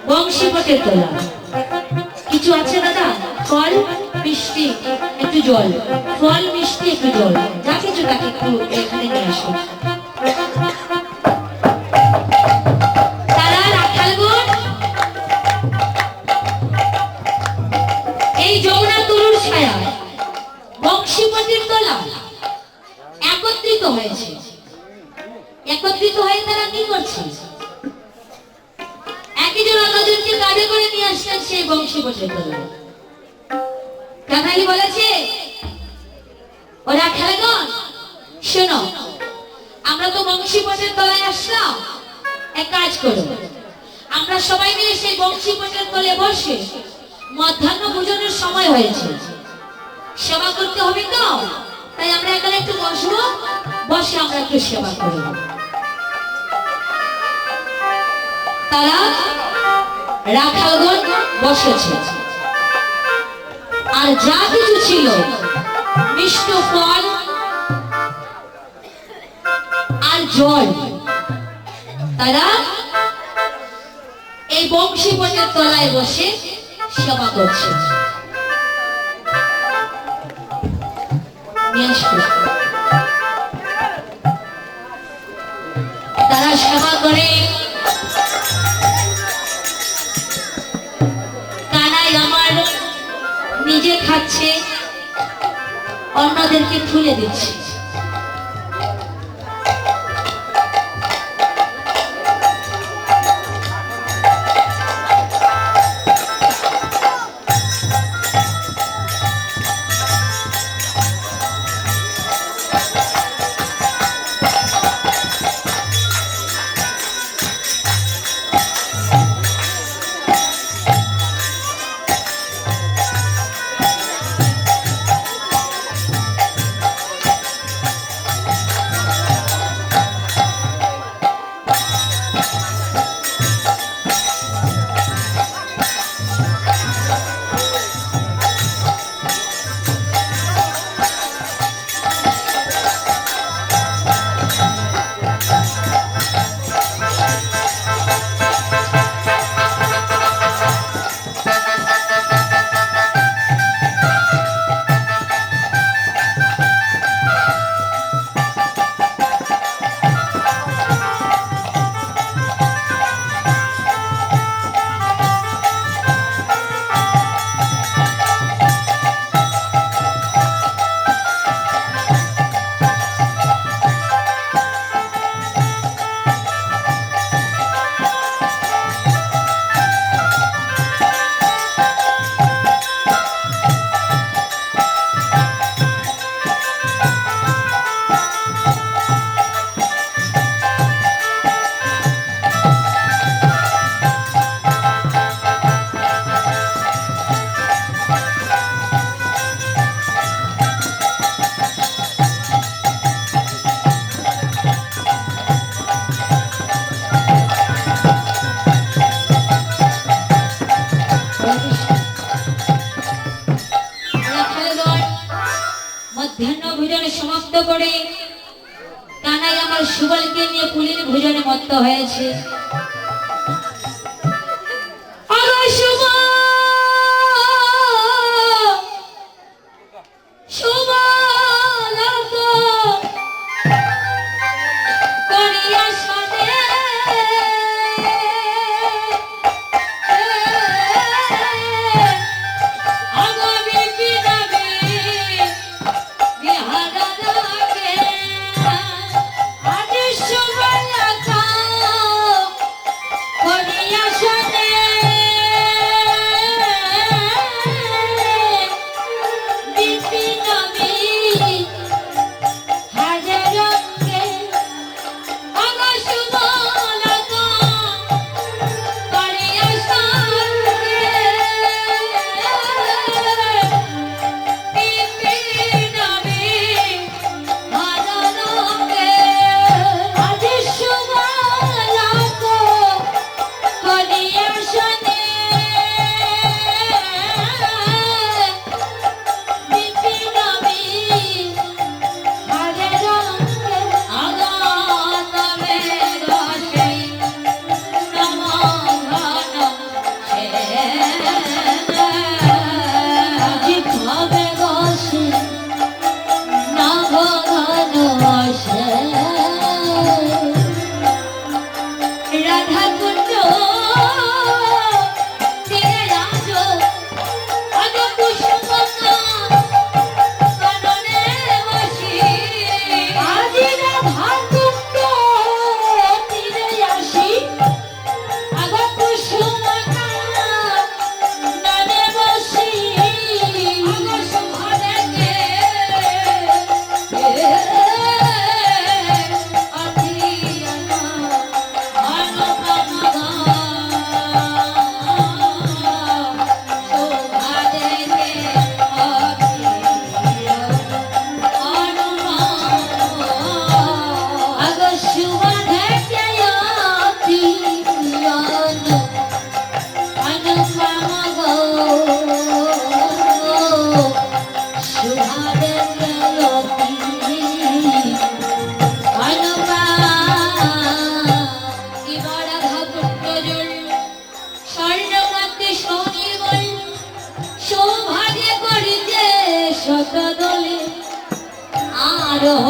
বংশীপটের তোলা কিছু আছে দাদা, ফল মিষ্টি একটু জল, ফল মিষ্টি একটু জল, যা কিছু তাকে একটু এখানে নিয়ে আসো। তারা রাখালগণ এই যমুনা তরুর ছায়া বংশীপটের তোলা একত্রিত হয়েছে। একত্রিত হয়ে তারা কি করছে? একজন অন্যজনকে কাঁধে করে নিয়ে আসলেন সেই বংশীপটের তলায়। কাকালি বলেছে, ওরা খেলাগণ শোনো, আমরা তো বংশীপটের তলায় আসলাম, এক কাজ করো, আমরা সবাই মিলে সেই বংশীপটের তলে বসে মধ্যাহ্ন ভোজনের সময় হয়েছে, সেবা করতে হবে তো, তাই আমরা এখানে একটু বসবো, বসে আমরা একটু সেবা করব। তারা রাখালগণ বসেছে, আর যা কিছু ছিল মিষ্ট ফল আর জল তারা এই বংশীপটের তলায় বসে সেবা করছে। তারা সেবা করে নিজে খাচ্ছে, অন্যদেরকে তুলে দিচ্ছে। সমাপ্ত করে কানাই আমার সুবলকে নিয়ে পুলির ভোজনে মত্ত হয়েছে।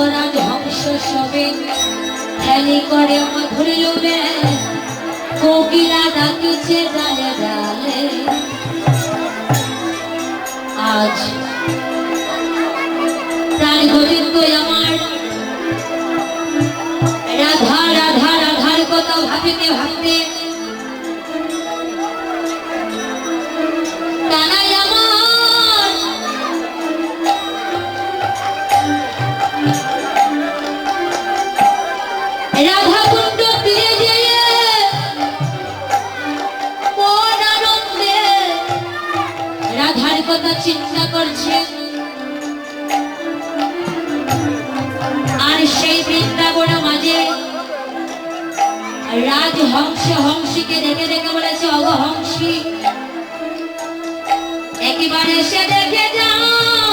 রাজ হংস সবে খেলি করে মধুর লোভে কোকিলা ডাকিছে ডালে ডালে আজ তার গোবিন্দ আমার রাধা রাধা রাধার কথা ভাবিতে ভাবতে কানাই আমার রাধা কুণ্ড তীরে যেয়ে মন আনন্দে রাধার কথা চিন্তা করছে আর সেই বৃন্দাবন মাঝে রাজ হংস হংসীকে দেখে দেখে বলেছে অগ হংসী একবার এসে দেখে যাও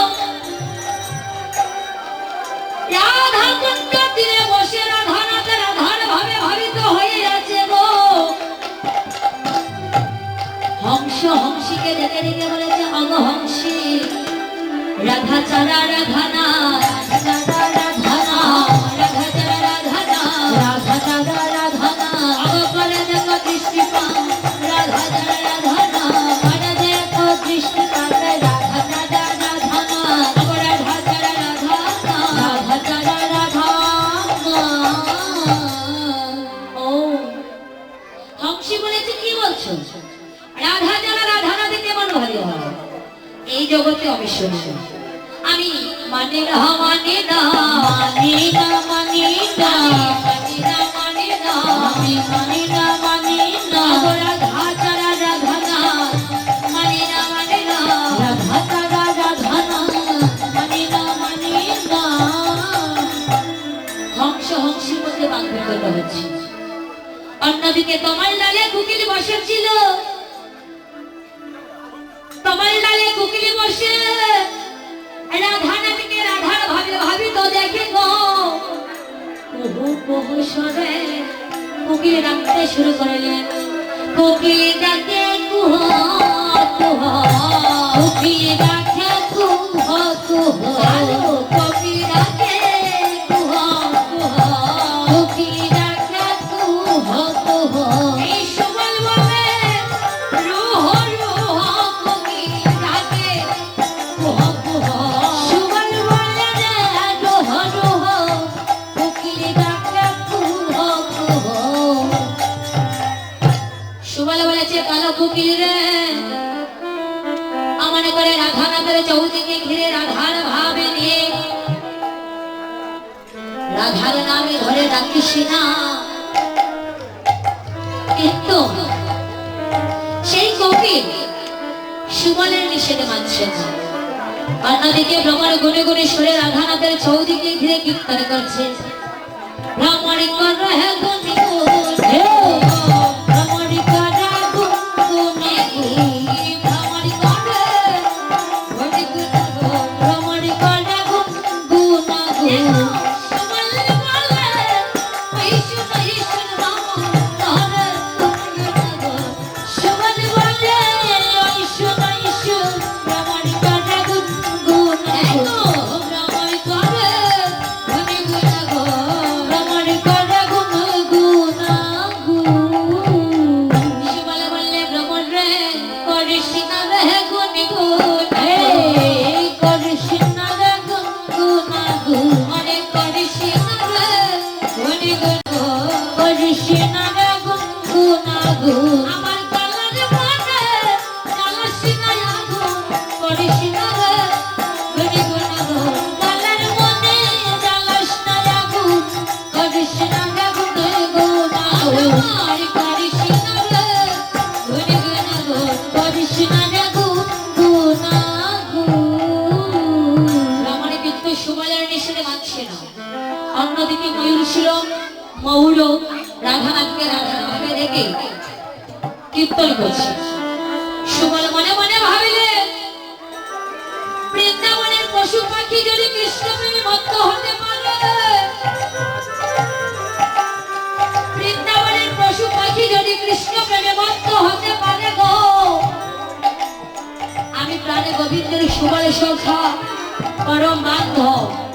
রাধা কুণ্ড তীরে বসে রাধানাথ রাধার ভাবে ভাবিত হয়ে আছে গো হংস হংসীকে দেখে দেখে বলেছে অগ হংসী রাধা চারা রাধানা রাধা রাধানা রাধা চারা রাধানা রাধা চারা রাধানা অগ করে দেখো দৃষ্টি পা রাধা চারা রাধানা করে দেখো দৃষ্টি পা রাধা চারা রাধানা অগ রাধা চারা রাধানা রাধা চারা রাধানা ও হংসী বলেছে কি বলছো রাধা চারা রাধানা দেখে মন ভালো হয় এই জগতে অবিশ্বাস্য আমি মানে না মানে না মানে না মানে না মানে না মানে না আমি মানে না মানে না রাধা চারা রাধানা মানে না মানে না রাধা চারা রাধানা মানে না মানে না হংস হংসীর মধ্যে বাগবিতণ্ডা হচ্ছে অন্যদিকে তোমার ডালে কুকিল বসেছিল তোমার ডালে কুকিলি বসে রাধানাথকে রাধার ভাবে ভাবিত দেখে গো কুহু কুহু স্বরে কোকিল ডাকতে শুরু করলেন কোকিল ডাকে কুহ কুহ কোকিল ডাকে কুহ কুহ কোকিল ডাকে কুহ কুহ কোকিল ডাকে কুহ কুহ এই সবল বলে রুহ রুহ কোকিল ডাকে কুহ কুহ সবল বলে রুহ রুহ কোকিল ডাকে কুহ কুহ সুবল বলেছে কালো কোকিল রে আমার করে রাধানাথের চৌদিকে ঘিরে রাধার ভাবে নিয়ে রাধার নামে ধরে ডাকিস না কিন্তু সেই কোকিল সুবলের নিষেধে মানছে না অন্যদিকে ভ্রমণ গুনে গুনে সুরে রাধানাথের চৌদিকে ঘিরে কীর্তন করছে ভ্রমণ কর হে গুনি গুনে ভ্রমণ কর গুনে ভ্রমণ কর গুনি গুনে ভ্রমণ কর গুনা গুনা সুবল বলে ঈশু ঈশু নাম ধরে গুনা সুবল বলে ঈশু ঈশু ভ্রমণ কর গুনা ভ্রমণ কর গুনি গুনা ভ্রমণ কর গুনা সুবল বলে ভ্রমণ রে করিস না রে গুনি গুনে করিস না রে গুনা গুনে করিস না রে গুনি গুনা করিস না রে গুনা আমার কালার মনে কালাস না আগুন করিস না রে গুনি গুনা কালার মনে কালাস না আগুন করিস না রে গুনা আমার করিস না রে গুনি গুনা করিস না রে গুনা রমণী কিন্তু সুবলের নিষেধে মানছে না অন্যদিকে ময়ূর ছিল মৌর রাধানাথকে রাধার ভাবে দেখে কীর্তন করছে সুবল মনে মনে ভাবিলে বৃন্দাবনের পশু পাখি যদি কৃষ্ণ প্রেমে মত্ত হতে পারে বৃন্দাবনের পশু পাখি যদি কৃষ্ণ প্রেমে মত্ত হতে পারে গো আমি প্রাণে গোবিন্দের সুবল সখা পরম বান্ধব